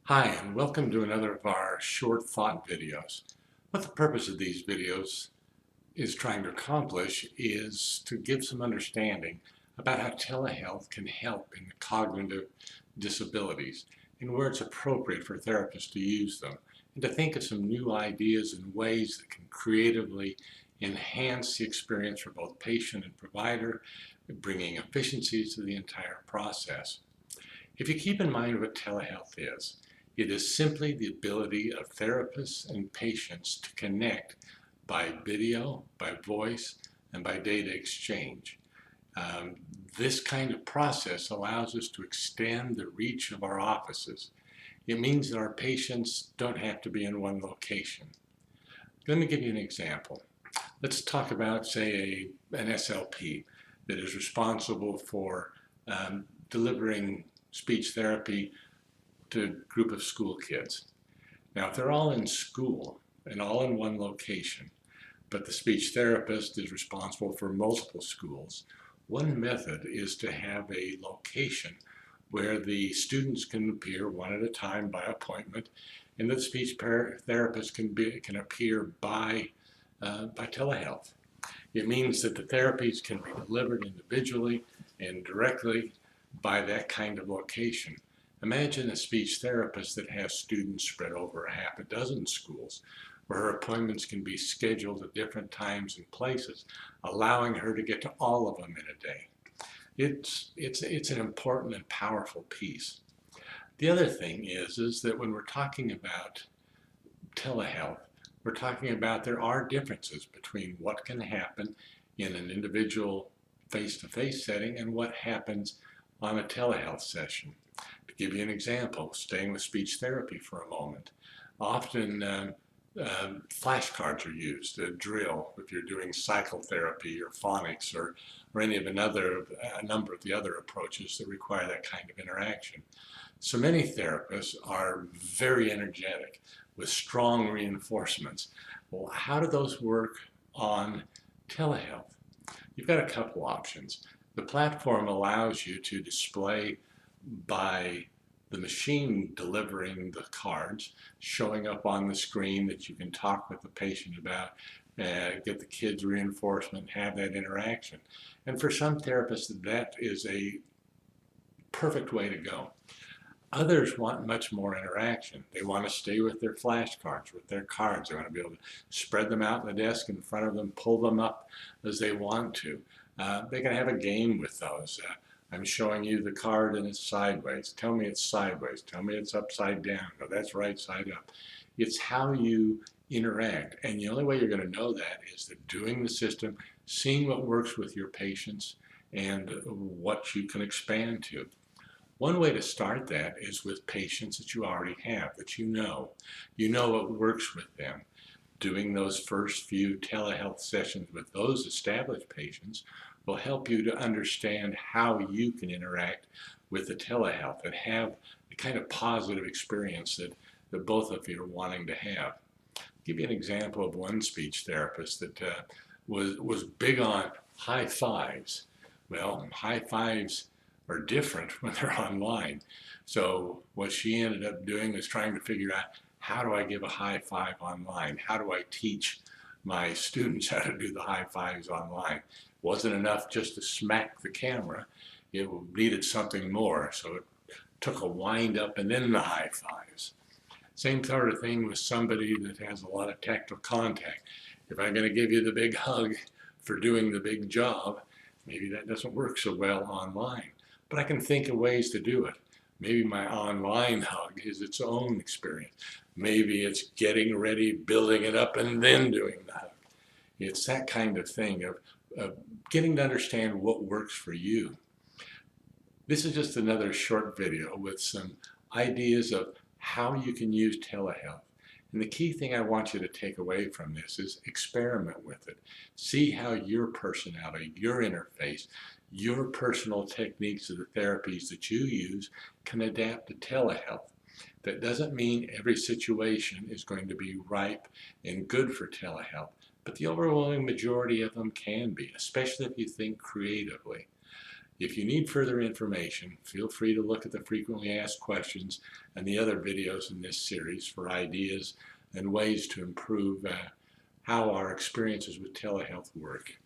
Hi, and welcome to another of our short thought videos. What the purpose of these videos is trying to accomplish is to give some understanding about how telehealth can help in the cognitive disabilities and where it's appropriate for therapists to use them, and to think of some new ideas and ways that can creatively enhance the experience for both patient and provider, bringing efficiencies to the entire process. If you keep in mind what telehealth is, it is simply the ability of therapists and patients to connect by video, by voice, and by data exchange. Um, this kind of process allows us to extend the reach of our offices. It means that our patients don't have to be in one location. Let me give you an example. Let's talk about, say, an SLP that is responsible for delivering speech therapy to a group of school kids. Now, if they're all in school and all in one location, but the speech therapist is responsible for multiple schools, one method is to have a location where the students can appear one at a time by appointment, and the speech therapist can appear by telehealth. It means that the therapies can be delivered individually and directly by that kind of location. Imagine a speech therapist that has students spread over a half a dozen schools, where her appointments can be scheduled at different times and places, allowing her to get to all of them in a day. It's an important and powerful piece. The other thing is that when we're talking about telehealth, we're talking about there are differences between what can happen in an individual face-to-face setting and what happens on a telehealth session. To give you an example, staying with speech therapy for a moment, often flashcards are used, a drill, if you're doing psychotherapy or phonics or any of a number of the other approaches that require that kind of interaction. So many therapists are very energetic with strong reinforcements. Well, how do those work on telehealth? You've got a couple options. The platform allows you to display by the machine delivering the cards, showing up on the screen that you can talk with the patient about, get the kids reinforcement, have that interaction. And for some therapists, that is a perfect way to go. Others want much more interaction. They want to stay with their flashcards, with their cards. They want to be able to spread them out on the desk in front of them, pull them up as they want to. They can have a game with those. I'm showing you the card and it's sideways. Tell me it's sideways. Tell me it's upside down. No, that's right side up. It's how you interact. And the only way you're going to know that is that doing the system, seeing what works with your patients and what you can expand to. One way to start that is with patients that you already have, that you know. You know what works with them. Doing those first few telehealth sessions with those established patients will help you to understand how you can interact with the telehealth and have the kind of positive experience that both of you are wanting to have. I'll give you an example of one speech therapist that was big on high fives. Well, high fives are different when they're online. So what she ended up doing was trying to figure out, how do I give a high five online? How do I teach my students how to do the high fives online? It wasn't enough just to smack the camera. It needed something more. So it took a wind up and then the high fives. Same sort of thing with somebody that has a lot of tactile contact. If I'm going to give you the big hug for doing the big job, maybe that doesn't work so well online. But I can think of ways to do it. Maybe my online hug is its own experience. Maybe it's getting ready, building it up, and then doing the hug. It's that kind of thing of getting to understand what works for you. This is just another short video with some ideas of how you can use telehealth. And the key thing I want you to take away from this is experiment with it. See how your personality, your interface, your personal techniques of the therapies that you use can adapt to telehealth. That doesn't mean every situation is going to be ripe and good for telehealth, but the overwhelming majority of them can be, especially if you think creatively. If you need further information, feel free to look at the frequently asked questions and the other videos in this series for ideas and ways to improve how our experiences with telehealth work.